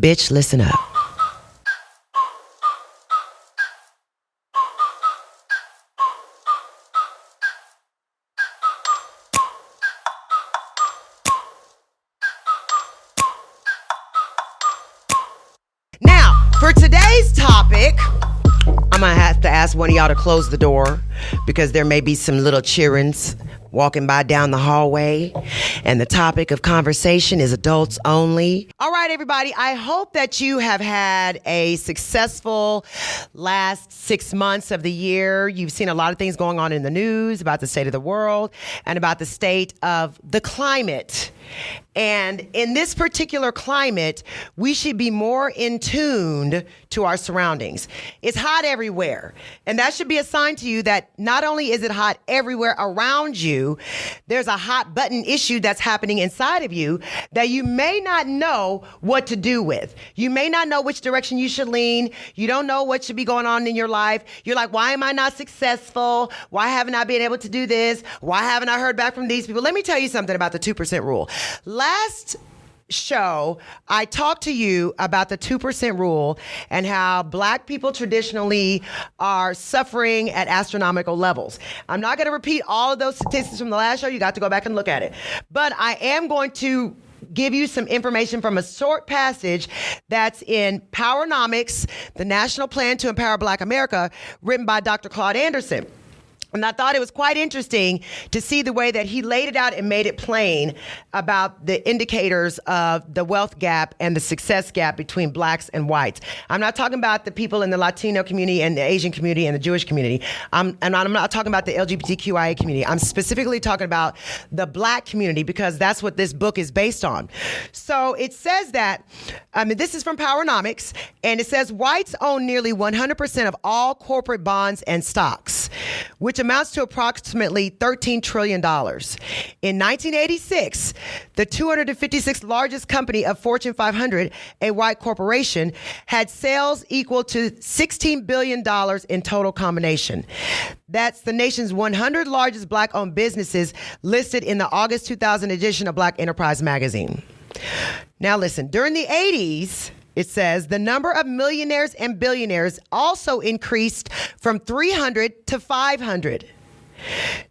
Bitch, listen up. Now, for today's topic, I'm gonna have to ask one of y'all to close the door because there may be some little childrens walking by down the hallway, and the topic of conversation is adults only. All right, everybody, I hope that you have had a successful last 6 months of the year. You've seen a lot of things going on in the news about the state of the world and about the state of the climate. And in this particular climate, we should be more in tune to our surroundings. It's hot everywhere. And that should be a sign to you that not only is it hot everywhere around you, there's a hot button issue that's happening inside of you that you may not know what to do with. You may not know which direction you should lean. You don't know what should be going on in your life. You're like, why am I not successful? Why haven't I been able to do this? Why haven't I heard back from these people? Let me tell you something about the 2% rule. Last show, I talked to you about the 2% rule and how Black people traditionally are suffering at astronomical levels. I'm not going to repeat all of those statistics from the last show. You got to go back and look at it. But I am going to give you some information from a short passage that's in Powernomics, the National Plan to Empower Black America, written by Dr. Claude Anderson. And I thought it was quite interesting to see the way that he laid it out and made it plain about the indicators of the wealth gap and the success gap between Blacks and whites. I'm not talking about the people in the Latino community and the Asian community and the Jewish community. And I'm not talking about the LGBTQIA community. I'm specifically talking about the Black community because that's what this book is based on. So it says that, this is from Powernomics, and it says whites own nearly 100% of all corporate bonds and stocks, which amounts to approximately $13 trillion. In 1986, the 256th largest company of Fortune 500, a white corporation, had sales equal to $16 billion in total combination. That's the nation's 100 largest Black-owned businesses listed in the August 2000 edition of Black Enterprise magazine. Now listen, during the 80s, it says the number of millionaires and billionaires also increased from 300 to 500.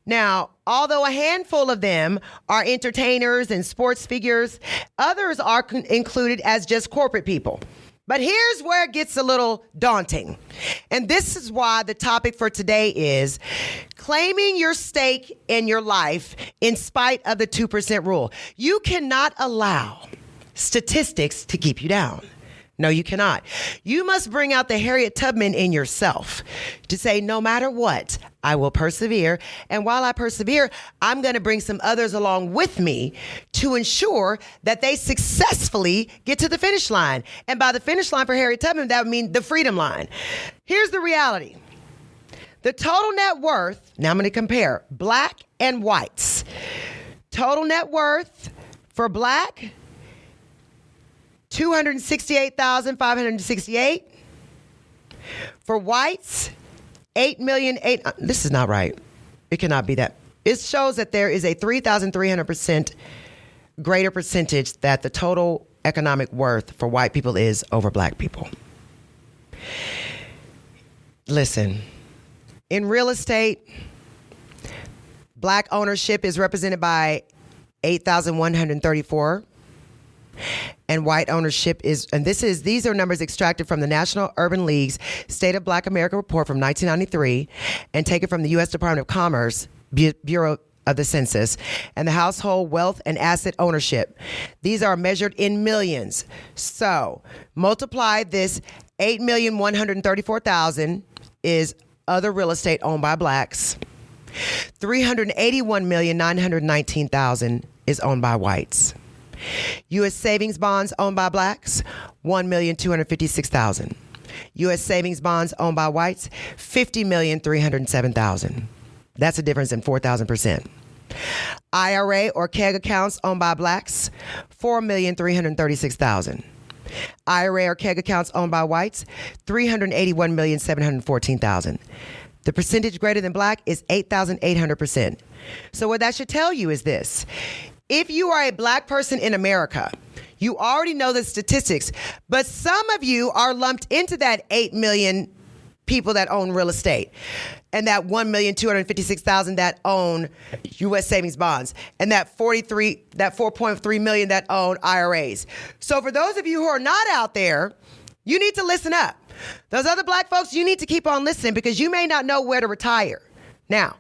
Now, although a handful of them are entertainers and sports figures, others are included as just corporate people. But here's where it gets a little daunting. And this is why the topic for today is claiming your stake in your life in spite of the 2% rule. You cannot allow statistics to keep you down. No, you cannot. You must bring out the Harriet Tubman in yourself to say, no matter what, I will persevere. And while I persevere, I'm going to bring some others along with me to ensure that they successfully get to the finish line. And by the finish line for Harriet Tubman, that would mean the freedom line. Here's the reality. The total net worth, now I'm going to compare Black and whites. Total net worth for Black, $268,568. For whites, 8,000,008. This is not right. It cannot be that. It shows that there is a 3,300% greater percentage that the total economic worth for white people is over Black people. Listen, in real estate, Black ownership is represented by 8,134. And white ownership is, and these are numbers extracted from the National Urban League's State of Black America report from 1993 and taken from the U.S. Department of Commerce Bureau of the Census and the household wealth and asset ownership. These are measured in millions. So multiply this 8,134,000 is other real estate owned by Blacks. 381,919,000 is owned by whites. U.S. savings bonds owned by Blacks, 1,256,000. U.S. savings bonds owned by whites, 50,307,000. That's a difference in 4,000%. IRA or KEG accounts owned by Blacks, 4,336,000. IRA or KEG accounts owned by whites, 381,714,000. The percentage greater than Black is 8,800%. So what that should tell you is this. If you are a Black person in America, You already know the statistics, but some of you are lumped into that 8 million people that own real estate and that 1,256,000 that own U.S. savings bonds and that 4.3 million that own IRAs. So for those of you who are not out there, you need to listen up. Those other black folks, you need to keep on listening because you may not know where to retire. Now,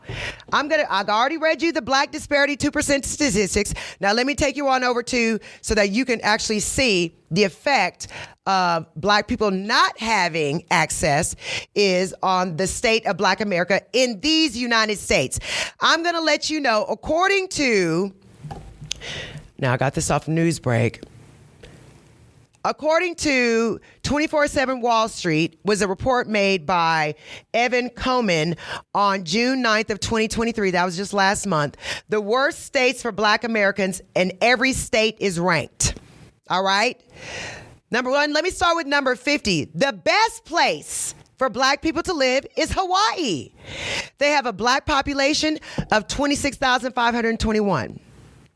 I've already read you the black disparity 2% statistics. Now, let me take you on over to so that you can actually see the effect of black people not having access is on the state of Black America in these United States. I'm going to let you know, according to, now I got this off Newsbreak. According to 24/7 Wall Street, was a report made by Evan Coleman on June 9th of 2023. That was just last month. The worst states for Black Americans, and every state is ranked. All right. Number one, let me start with number 50. The best place for black people to live is Hawaii. They have a black population of 26,521.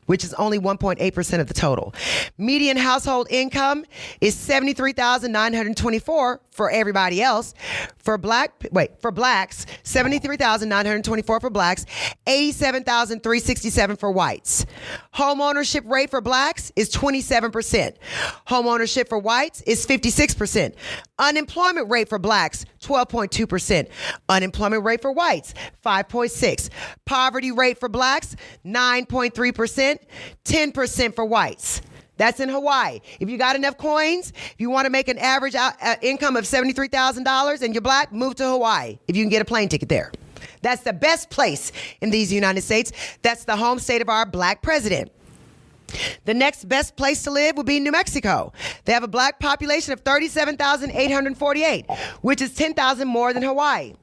Which is only 1.8% of the total. Median household income is $73,924 for everybody else. For blacks, $73,924 for blacks, $87,367 for whites. Home ownership rate for blacks is 27%. Home ownership for whites is 56%. Unemployment rate for blacks, 12.2%. Unemployment rate for whites, 5.6%. Poverty rate for blacks, 9.3%. 10% for whites. That's in Hawaii. If you got enough coins, if you want to make an average income of $73,000 and you're black, move to Hawaii if you can get a plane ticket there. That's the best place in these United States. That's the home state of our black president. The next best place to live would be New Mexico. They have a black population of 37,848, which is 10,000 more than Hawaii.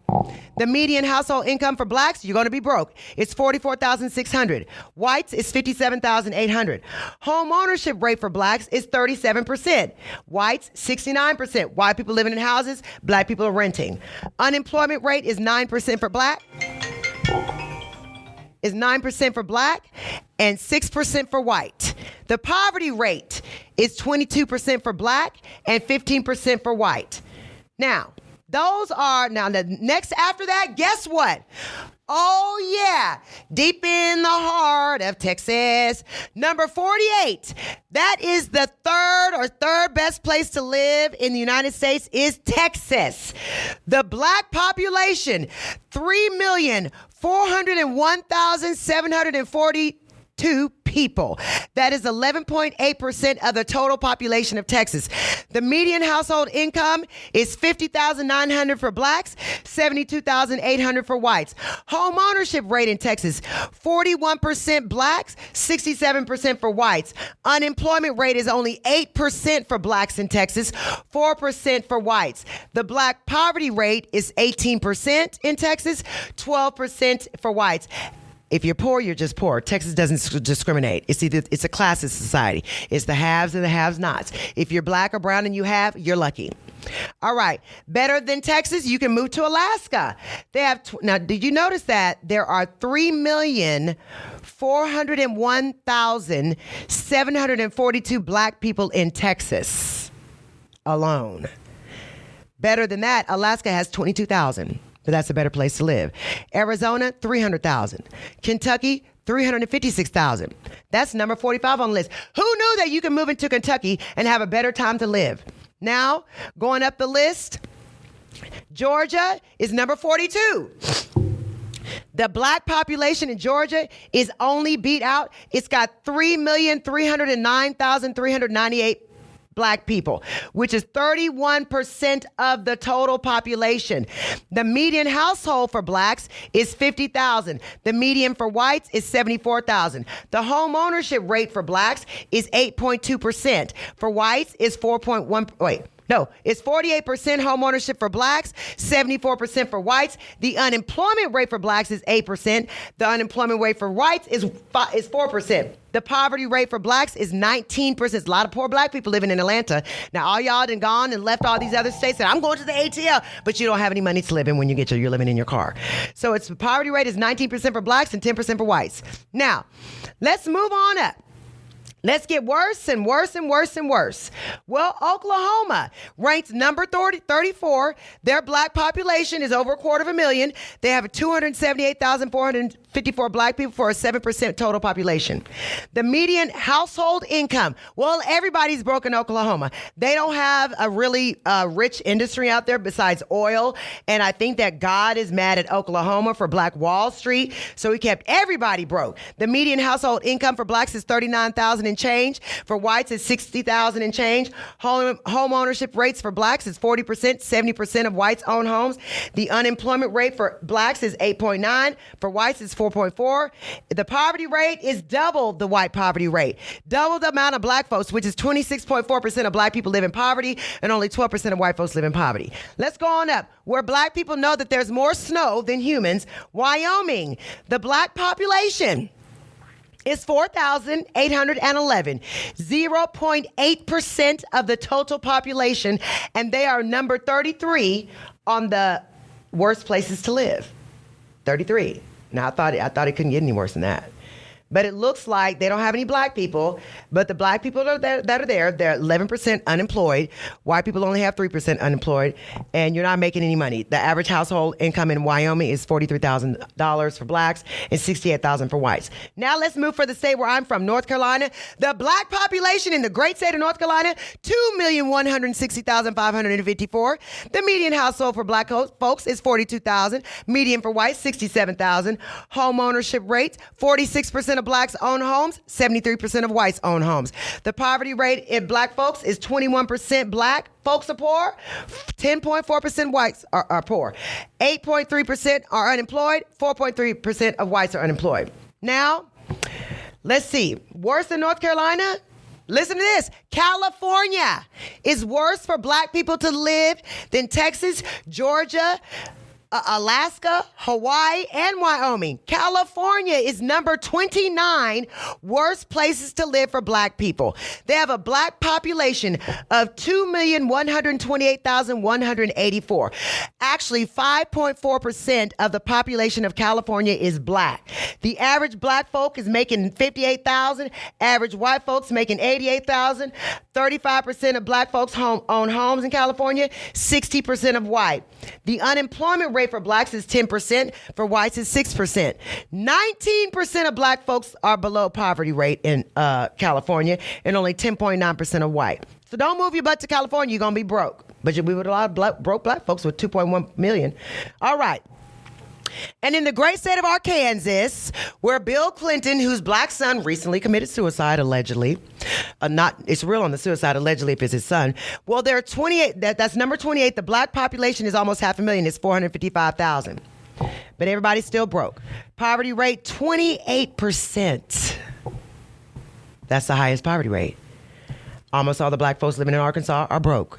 The median household income for blacks, you're going to be broke. It's $44,600. Whites is $57,800. Home ownership rate for blacks is 37%. Whites, 69%. White people living in houses, black people are renting. Unemployment rate is 9% for black. Is 9% for black and 6% for white. The poverty rate is 22% for black and 15% for white. Now, the next after that, guess what? Oh yeah, deep in the heart of Texas, number 48. That is the third best place to live in the United States is Texas. The black population, 3,401,742 people. That is 11.8% of the total population of Texas. The median household income is $50,900 for blacks, $72,800 for whites. Home ownership rate in Texas, 41% blacks, 67% for whites. Unemployment rate is only 8% for blacks in Texas, 4% for whites. The black poverty rate is 18% in Texas, 12% for whites. If you're poor, you're just poor. Texas doesn't discriminate. It's a classist society. It's the haves and the have-nots. If you're black or brown and you have, you're lucky. All right. Better than Texas, you can move to Alaska. They have now, did you notice that there are 3,401,742 black people in Texas alone? Better than that, Alaska has 22,000. But that's a better place to live. Arizona, 300,000. Kentucky, 356,000. That's number 45 on the list. Who knew that you can move into Kentucky and have a better time to live? Now, going up the list, Georgia is number 42. The black population in Georgia is only beat out. It's got 3,309,398 black people, which is 31% of the total population. The median household for blacks is 50,000. The median for whites is 74,000. The home ownership rate for blacks is 8.2%. For whites is 48% home ownership for blacks, 74% for whites. The unemployment rate for blacks is 8%. The unemployment rate for whites is 4%. The poverty rate for blacks is 19%. There's a lot of poor black people living in Atlanta. Now, all y'all done gone and left all these other states and I'm going to the ATL, but you don't have any money to live in when you're living in your car. So the poverty rate is 19% for blacks and 10% for whites. Now, let's move on up. Let's get worse and worse and worse and worse. Well, Oklahoma ranks number 34. Their black population is over 250,000. They have 278,454 black people for a 7% total population. The median household income. Well, everybody's broke in Oklahoma. They don't have a really rich industry out there besides oil. And I think that God is mad at Oklahoma for Black Wall Street. So he kept everybody broke. The median household income for blacks is $39,000 and change. For whites, it's $60,000 and change. Home ownership rates for blacks is 40%. 70% of whites own homes. The unemployment rate for blacks is 8.9. For whites, it's 4.4. The poverty rate is double the white poverty rate. Double the amount of black folks, which is 26.4% of black people live in poverty, and only 12% of white folks live in poverty. Let's go on up. Where black people know that there's more snow than humans, Wyoming. The black population is 4,811, 0.8% of the total population, and they are number 33 on the worst places to live. 33. Now, I thought it couldn't get any worse than that. But it looks like they don't have any black people, but the black people that are there, they're 11% unemployed. White people only have 3% unemployed, and you're not making any money. The average household income in Wyoming is $43,000 for blacks and $68,000 for whites. Now let's move for the state where I'm from, North Carolina. The black population in the great state of North Carolina, 2,160,554. The median household for black folks is 42,000. Median for whites, 67,000. Home ownership rate, 46% of blacks own homes, 73% of whites own homes. The poverty rate in black folks is 21% black folks are poor, 10.4% whites are poor, 8.3% are unemployed, 4.3% of whites are unemployed. Now, let's see. Worse than North Carolina? Listen to this. California is worse for black people to live than Texas, Georgia, Alaska, Hawaii, and Wyoming. California is number 29 worst places to live for black people. They have a black population of 2,128,184. Actually, 5.4% of the population of California is black. The average black folk is making $58,000. Average white folks making $88,000. 35% of black folks own homes in California. 60% of white. The unemployment rate for blacks is 10%. For whites is 6%. 19% of black folks are below poverty rate in California, and only 10.9% of white. So don't move your butt to California. You're going to be broke. But you'll be with a lot of broke black folks with 2.1 million. All right. And in the great state of Arkansas, where Bill Clinton, whose black son recently committed suicide, allegedly, it's real on the suicide, allegedly, if it's his son. Well, there are 28, that's number 28. The black population is almost 500,000. It's 455,000. But everybody's still broke. Poverty rate, 28%. That's the highest poverty rate. Almost all the black folks living in Arkansas are broke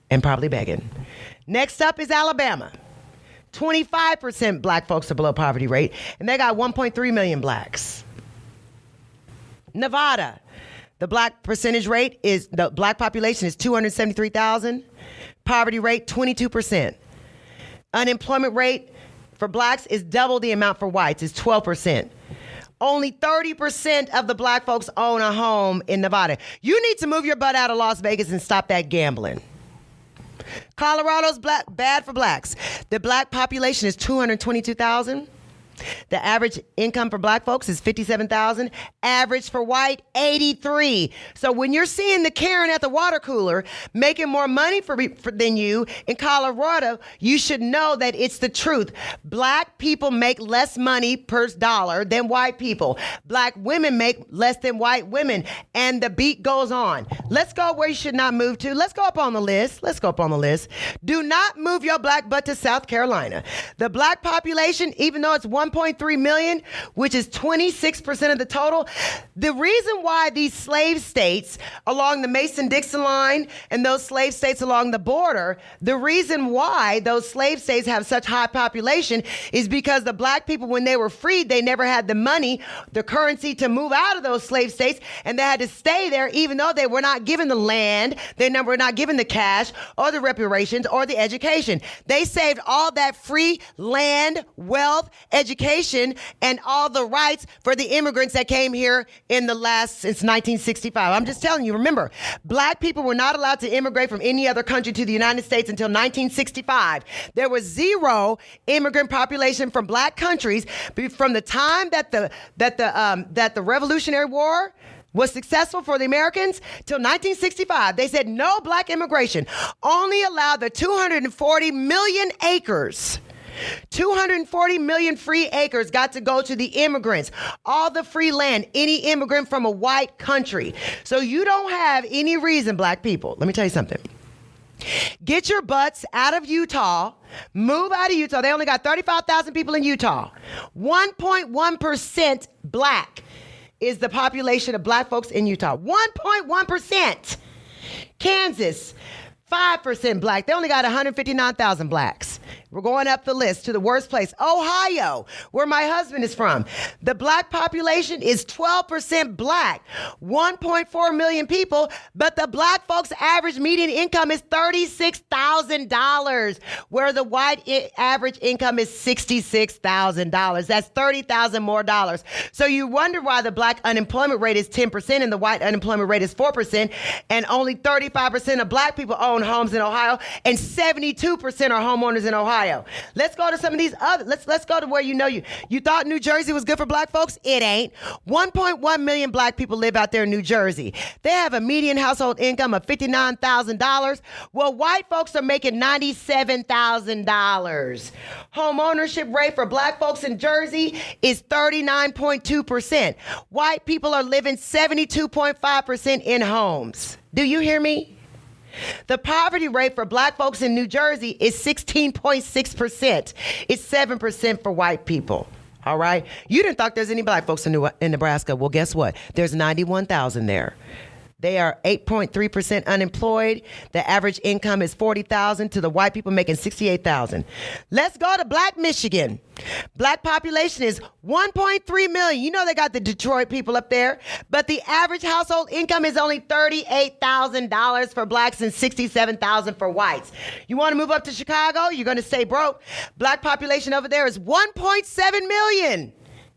and probably begging. Next up is Alabama. 25% black folks are below poverty rate, and they got 1.3 million blacks. Nevada, the black population is 273,000. Poverty rate, 22%. Unemployment rate for blacks is double the amount for whites, it's 12%. Only 30% of the black folks own a home in Nevada. You need to move your butt out of Las Vegas and stop that gambling. Colorado's bad for blacks. The black population is 222,000. The average income for black folks is $57,000. Average for white, $83,000. So when you're seeing the Karen at the water cooler making more money than you in Colorado, you should know that it's the truth. Black people make less money per dollar than white people. Black women make less than white women. And the beat goes on. Let's go where you should not move to. Let's go up on the list. Do not move your black butt to South Carolina. The black population, even though it's 1.3 million, which is 26% of the total. The reason why these slave states along the Mason-Dixon line and those slave states along the border, the reason why those slave states have such high population is because the black people, when they were freed, they never had the money, the currency to move out of those slave states, and they had to stay there even though they were not given the land, they were not given the cash or the reparations or the education. They saved all that free land, wealth, education, education and all the rights for the immigrants that came here since 1965. I'm just telling you, remember, black people were not allowed to immigrate from any other country to the United States until 1965. There was zero immigrant population from black countries from the time that the Revolutionary War was successful for the Americans till 1965. They said no black immigration. Only allowed the 240 million acres. 240 million free acres got to go to the immigrants. All the free land, any immigrant from a white country. So you don't have any reason, black people. Let me tell you something. Get your butts out of Utah. Move out of Utah. They only got 35,000 people in Utah. 1.1% black is the population of black folks in Utah. 1.1%. Kansas, 5% black. They only got 159,000 blacks. We're going up the list to the worst place. Ohio, where my husband is from. The black population is 12% black. 1.4 million people, but the black folks' average median income is $36,000, where the white average income is $66,000. That's $30,000 more dollars. So you wonder why the black unemployment rate is 10% and the white unemployment rate is 4%, and only 35% of black people own homes in Ohio, and 72% are homeowners in Ohio. Let's go to some of these other. Let's go to where you thought New Jersey was good for black folks. It ain't. 1.1 million black people live out there in New Jersey. They have a median household income of $59,000. Well, white folks are making $97,000. Home ownership rate for black folks in Jersey is 39.2%. White people are living 72.5% in homes. Do you hear me? The poverty rate for black folks in New Jersey is 16.6%. It's 7% for white people. All right. You didn't think there's any black folks in Nebraska. Well, guess what? There's 91,000 there. They are 8.3% unemployed. The average income is $40,000 to the white people making $68,000. Let's go to Black Michigan. Black population is 1.3 million. You know they got the Detroit people up there, but the average household income is only $38,000 for blacks and $67,000 for whites. You want to move up to Chicago? You're going to stay broke. Black population over there is 1.7 million.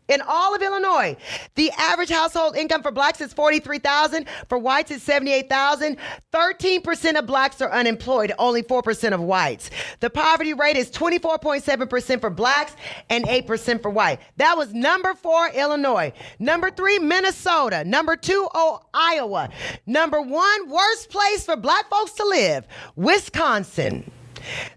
In all of Illinois, the average household income for blacks is $43,000. For whites, it's $78,000. 13% of blacks are unemployed, only 4% of whites. The poverty rate is 24.7% for blacks and 8% for white. That was number 4, Illinois. Number 3, Minnesota. Number 2, Iowa. Number 1, worst place for black folks to live, Wisconsin.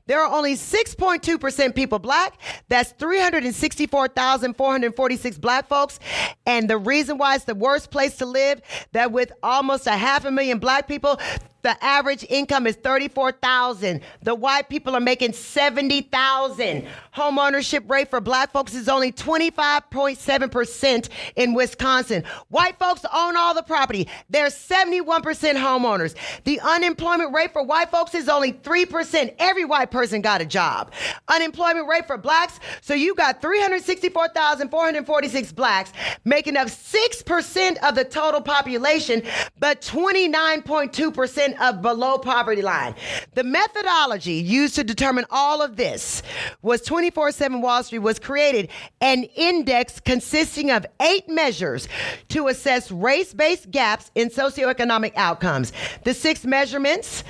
There are only 6.2% people black. That's 364,446 black folks. And the reason why it's the worst place to live, that with almost 500,000 black people, the average income is $34,000. The white people are making $70,000. Home ownership rate for black folks is only 25.7% in Wisconsin. White folks own all the property. They're 71% homeowners. The unemployment rate for white folks is only 3%. Every white person got a job. Unemployment rate for blacks, so you got 364,446 blacks, making up 6% of the total population, but 29.2% of below poverty line. The methodology used to determine all of this was 24/7 Wall Street was created, an index consisting of 8 measures to assess race-based gaps in socioeconomic outcomes. The 6 measurements: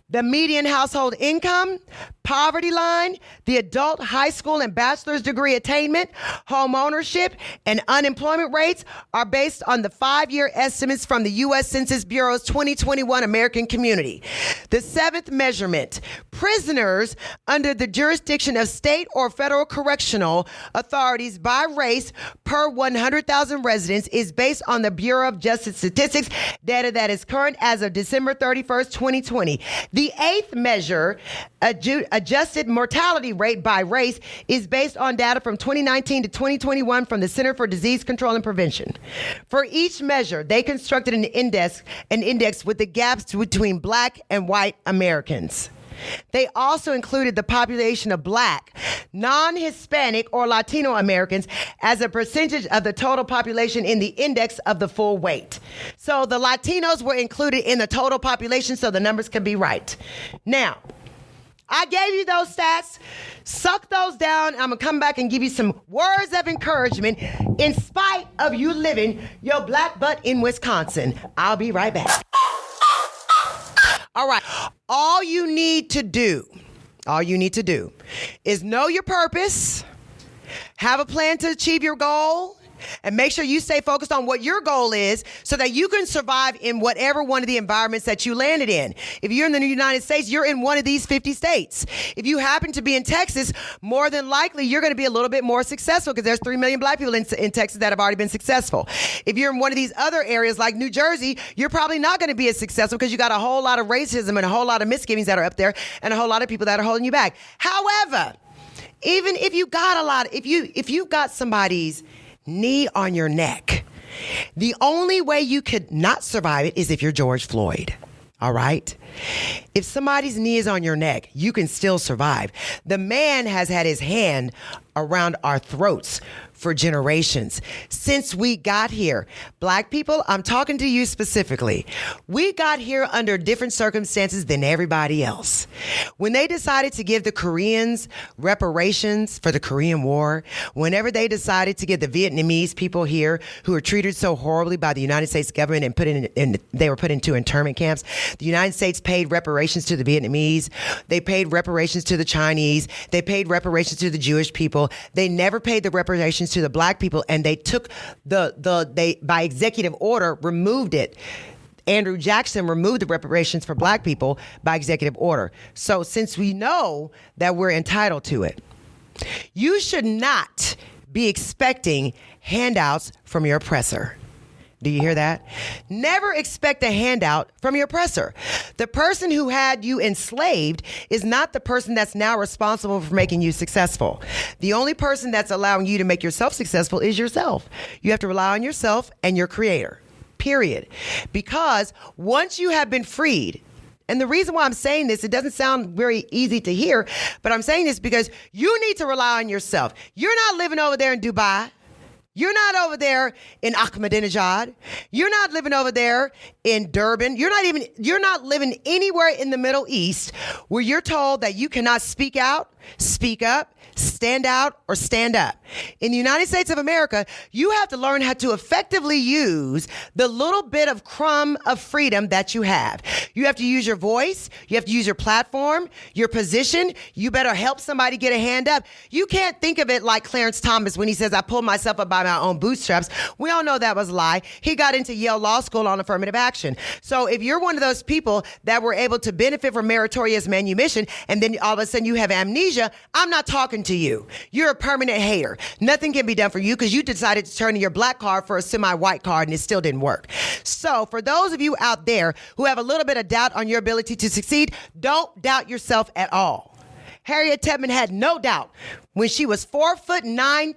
the median household income, poverty line, the adult high school and bachelor's degree attainment, home ownership, and unemployment rates are based on the 5-year estimates from the U.S. Census Bureau's 2021 American Community. The 7th measurement: prisoners under the jurisdiction of state or federal correctional authorities by race per 100,000 residents, is based on the Bureau of Justice Statistics data that is current as of December 31st, 2020. The 8th measure, adjusted mortality rate by race, is based on data from 2019 to 2021 from the Center for Disease Control and Prevention. For each measure, they constructed an index with the gaps between black and white Americans. They also included the population of black, non-Hispanic, or Latino Americans as a percentage of the total population in the index of the full weight. So the Latinos were included in the total population so the numbers could be right. Now, I gave you those stats. Suck those down. I'm going to come back and give you some words of encouragement in spite of you living your black butt in Wisconsin. I'll be right back. All right. All you need to do is know your purpose, have a plan to achieve your goal, and make sure you stay focused on what your goal is so that you can survive in whatever one of the environments that you landed in. If you're in the United States, you're in one of these 50 states. If you happen to be in Texas, more than likely you're going to be a little bit more successful because there's 3 million black people in Texas that have already been successful. If you're in one of these other areas like New Jersey, you're probably not going to be as successful because you got a whole lot of racism and a whole lot of misgivings that are up there and a whole lot of people that are holding you back. However, even if you got if you got somebody's knee on your neck, the only way you could not survive it is if you're George Floyd. All right? If somebody's knee is on your neck, you can still survive. The man has had his hand around our throats for generations. Since we got here, black people, I'm talking to you specifically. We got here under different circumstances than everybody else. When they decided to give the Koreans reparations for the Korean War, whenever they decided to give the Vietnamese people here who were treated so horribly by the United States government and they were put into internment camps, the United States paid reparations to the Vietnamese. They paid reparations to the Chinese. They paid reparations to the Jewish people. They never paid the reparations to the black people, and they took they by executive order removed it. Andrew Jackson removed the reparations for black people by executive order. So since we know that we're entitled to it, you should not be expecting handouts from your oppressor. Do you hear that? Never expect a handout from your oppressor. The person who had you enslaved is not the person that's now responsible for making you successful. The only person that's allowing you to make yourself successful is yourself. You have to rely on yourself and your creator, period. Because once you have been freed, and the reason why I'm saying this, it doesn't sound very easy to hear, but I'm saying this because you need to rely on yourself. You're not living over there in Dubai. You're not over there in Ahmadinejad. You're not living over there in Durban. You're not living anywhere in the Middle East where you're told that you cannot speak out, speak up, stand out, or stand up. In the United States of America, you have to learn how to effectively use the little bit of crumb of freedom that you have. You have to use your voice. You have to use your platform, your position. You better help somebody get a hand up. You can't think of it like Clarence Thomas when he says, I pulled myself up by my own bootstraps. We all know that was a lie. He got into Yale Law School on affirmative action. So if you're one of those people that were able to benefit from meritorious manumission and then all of a sudden you have amnesia, I'm not talking to you. You're a permanent hater. Nothing can be done for you because you decided to turn in your black card for a semi-white card and it still didn't work. So for those of you out there who have a little bit of doubt on your ability to succeed, don't doubt yourself at all. Harriet Tubman had no doubt when she was 4 feet 9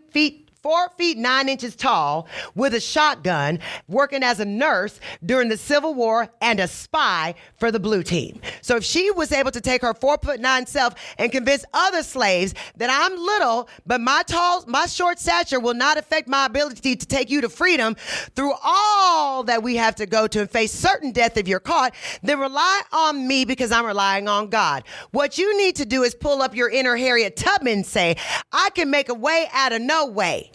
inches tall with a shotgun, working as a nurse during the Civil War and a spy for the blue team. So if she was able to take her 4'9" self and convince other slaves that I'm little, but my short stature will not affect my ability to take you to freedom through all that we have to go to and face certain death if you're caught, then rely on me because I'm relying on God. What you need to do is pull up your inner Harriet Tubman and say, I can make a way out of no way.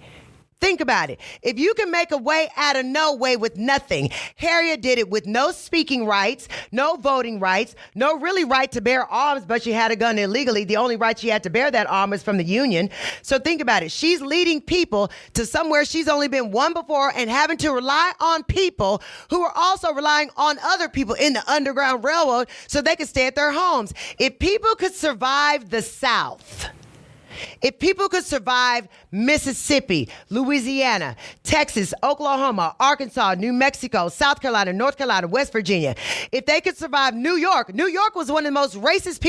Think about it. If you can make a way out of no way with nothing, Harriet did it with no speaking rights, no voting rights, no really right to bear arms, but she had a gun illegally. The only right she had to bear that arm was from the Union. So think about it. She's leading people to somewhere she's only been one before and having to rely on people who are also relying on other people in the Underground Railroad so they can stay at their homes. If people could survive the South, if people could survive Mississippi, Louisiana, Texas, Oklahoma, Arkansas, New Mexico, South Carolina, North Carolina, West Virginia, if they could survive New York was one of the most racist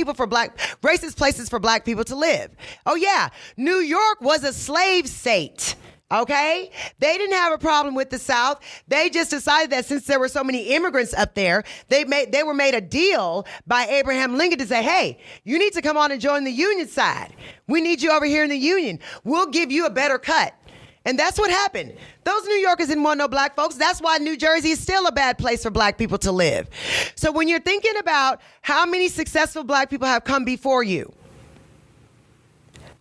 places for black people to live. Oh yeah, New York was a slave state. Okay? They didn't have a problem with the South. They just decided that since there were so many immigrants up there, they were made a deal by Abraham Lincoln to say, hey, you need to come on and join the Union side. We need you over here in the Union. We'll give you a better cut. And that's what happened. Those New Yorkers didn't want no black folks. That's why New Jersey is still a bad place for black people to live. So when you're thinking about how many successful black people have come before you,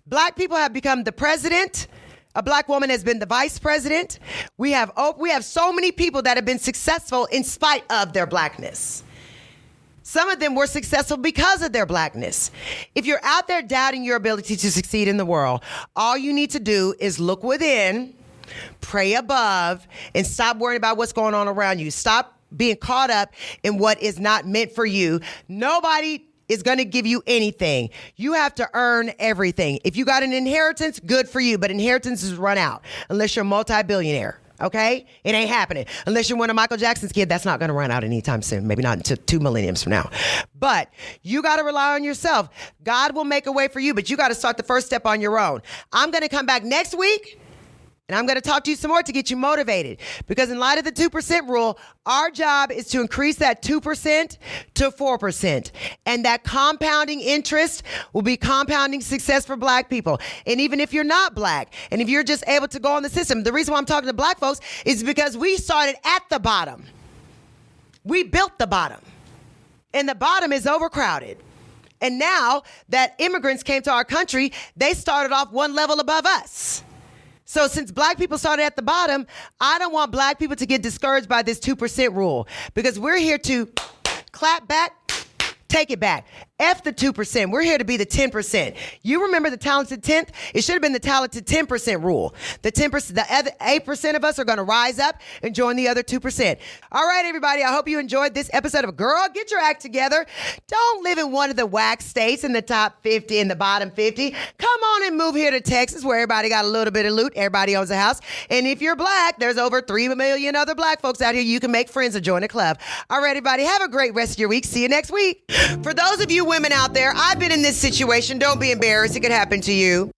black people have become the president. A black woman has been the vice president. We have so many people that have been successful in spite of their blackness. Some of them were successful because of their blackness. If you're out there doubting your ability to succeed in the world, all you need to do is look within, pray above, and stop worrying about what's going on around you. Stop being caught up in what is not meant for you. Nobody is going to give you anything. You have to earn everything. If you got an inheritance, good for you, but inheritances run out unless you're a multi-billionaire. Okay? It ain't happening. Unless you're one of Michael Jackson's kids, that's not going to run out anytime soon. Maybe not until 2 millenniums from now. But you got to rely on yourself. God will make a way for you, but you got to start the first step on your own. I'm going to come back next week, and I'm going to talk to you some more to get you motivated. Because in light of the 2% rule, our job is to increase that 2% to 4%. And that compounding interest will be compounding success for black people. And even if you're not black, and if you're just able to go on the system, the reason why I'm talking to black folks is because we started at the bottom. We built the bottom. And the bottom is overcrowded. And now that immigrants came to our country, they started off one level above us. So since black people started at the bottom, I don't want black people to get discouraged by this 2% rule, because we're here to clap back, take it back. F the 2%. We're here to be the 10%. You remember the talented 10th? It should have been the talented 10% rule. The 10%, the other 8% of us are going to rise up and join the other 2%. All right, everybody. I hope you enjoyed this episode of Girl, Get Your Act Together. Don't live in one of the whack states in the top 50, in the bottom 50. Come on and move here to Texas, where everybody got a little bit of loot. Everybody owns a house. And if you're black, there's over 3 million other black folks out here. You can make friends or join a club. All right, everybody. Have a great rest of your week. See you next week. For those of you women out there, I've been in this situation. Don't be embarrassed. It could happen to you.